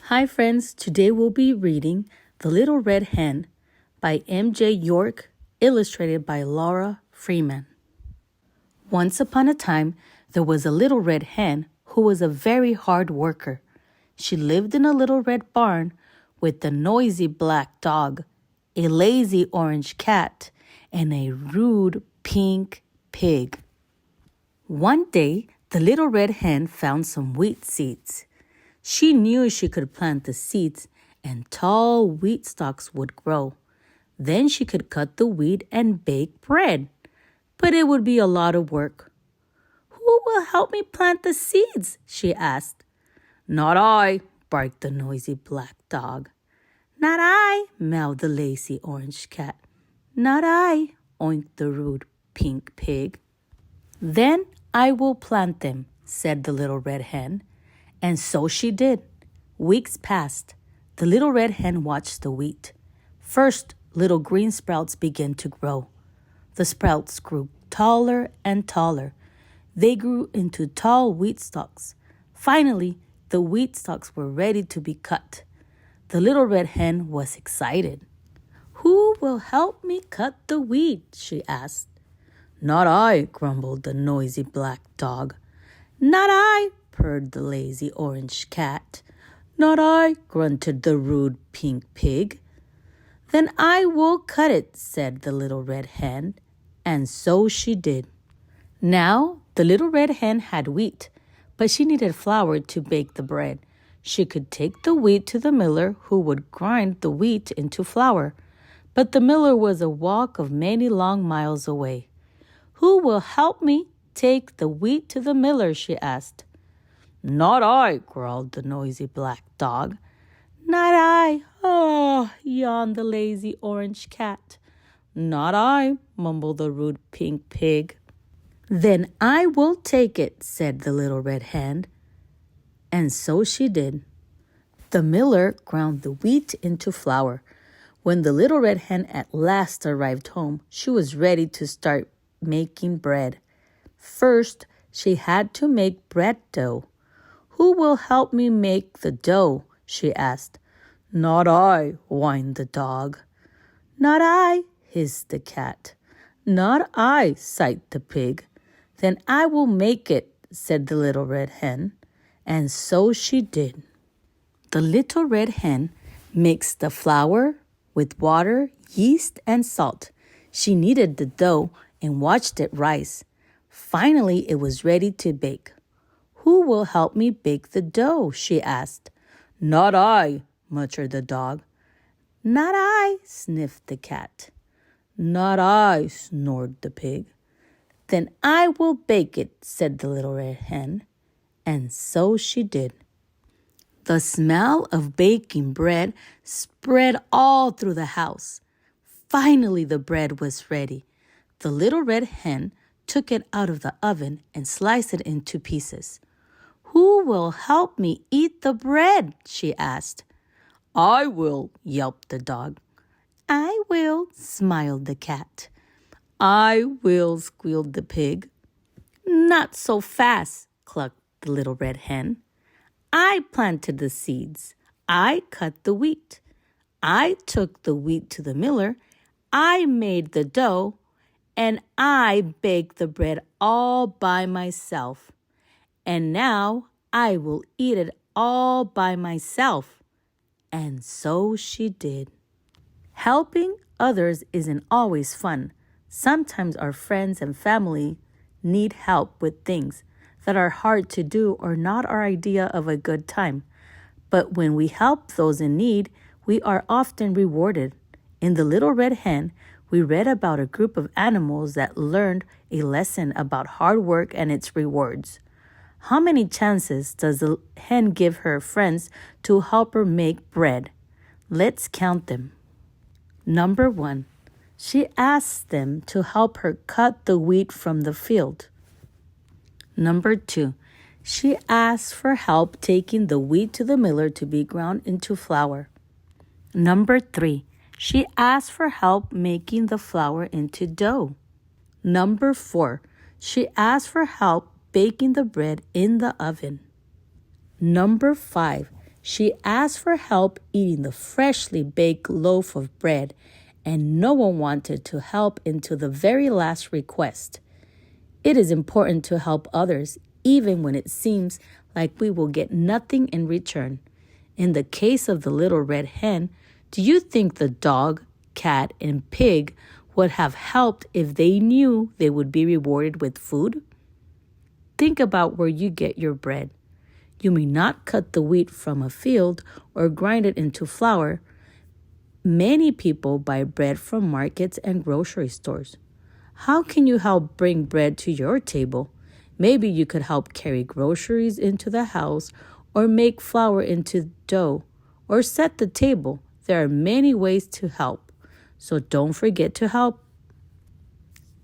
Hi friends, today we'll be reading The Little Red Hen by M.J. York, illustrated by Laura Freeman. Once upon a time, there was a little red hen who was a very hard worker. She lived in a little red barn with a noisy black dog, a lazy orange cat, and a rude pink pig. One day, the little red hen found some wheat seeds. She knew she could plant the seeds and tall wheat stalks would grow. Then she could cut the wheat and bake bread. But it would be a lot of work. "Who will help me plant the seeds?" she asked. "Not I," barked the noisy black dog. "Not I," meowed the lazy orange cat. "Not I," oinked the rude pink pig. "Then I will plant them," said the little red hen. And so she did. Weeks passed. The little red hen watched the wheat. First, little green sprouts began to grow. The sprouts grew taller and taller. They grew into tall wheat stalks. Finally, the wheat stalks were ready to be cut. The little red hen was excited. "Who will help me cut the wheat?" she asked. "Not I," grumbled the noisy black dog. "Not I," purred the lazy orange cat. "Not I," grunted the rude pink pig. "Then I will cut it," said the little red hen, and so she did. Now, the little red hen had wheat, but she needed flour to bake the bread. She could take the wheat to the miller, who would grind the wheat into flour. But the miller was a walk of many long miles away. "Who will help me take the wheat to the miller?" she asked. "Not I," growled the noisy black dog. "Not I," yawned the lazy orange cat. "Not I," mumbled the rude pink pig. "Then I will take it," said the little red hen. And so she did. The miller ground the wheat into flour. When the little red hen at last arrived home, she was ready to start making bread. First, she had to make bread dough. "Who will help me make the dough?" she asked. "Not I," whined the dog. "Not I," hissed the cat. "Not I," sighed the pig. "Then I will make it," said the little red hen. And so she did. The little red hen mixed the flour with water, yeast, and salt. She kneaded the dough and watched it rise. Finally, it was ready to bake. "Who will help me bake the dough?" she asked. "Not I," muttered the dog. "Not I," sniffed the cat. "Not I," snored the pig. "Then I will bake it," said the little red hen. And so she did. The smell of baking bread spread all through the house. Finally, the bread was ready. The little red hen took it out of the oven and sliced it into pieces. "Who will help me eat the bread?" she asked. "I will," yelped the dog. "I will," smiled the cat. "I will," squealed the pig. "Not so fast," clucked the little red hen. "I planted the seeds. I cut the wheat. I took the wheat to the miller. I made the dough. And I baked the bread all by myself. And now I will eat it all by myself." And so she did. Helping others isn't always fun. Sometimes our friends and family need help with things that are hard to do or not our idea of a good time. But when we help those in need, we are often rewarded. In The Little Red Hen, we read about a group of animals that learned a lesson about hard work and its rewards. How many chances does the hen give her friends to help her make bread? Let's count them. Number 1, she asks them to help her cut the wheat from the field. Number 2, she asks for help taking the wheat to the miller to be ground into flour. Number 3, she asks for help making the flour into dough. Number 4, she asks for help baking the bread in the oven. Number 5, She asked for help eating the freshly baked loaf of bread, and no one wanted to help until the very last request. It is important to help others, even when it seems like we will get nothing in return. In the case of the little red hen, do you think the dog, cat, and pig would have helped if they knew they would be rewarded with food? Think about where you get your bread. You may not cut the wheat from a field or grind it into flour. Many people buy bread from markets and grocery stores. How can you help bring bread to your table? Maybe you could help carry groceries into the house or make flour into dough or set the table. There are many ways to help, so don't forget to help.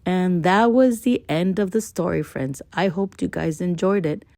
And that was the end of the story, friends. I hope you guys enjoyed it.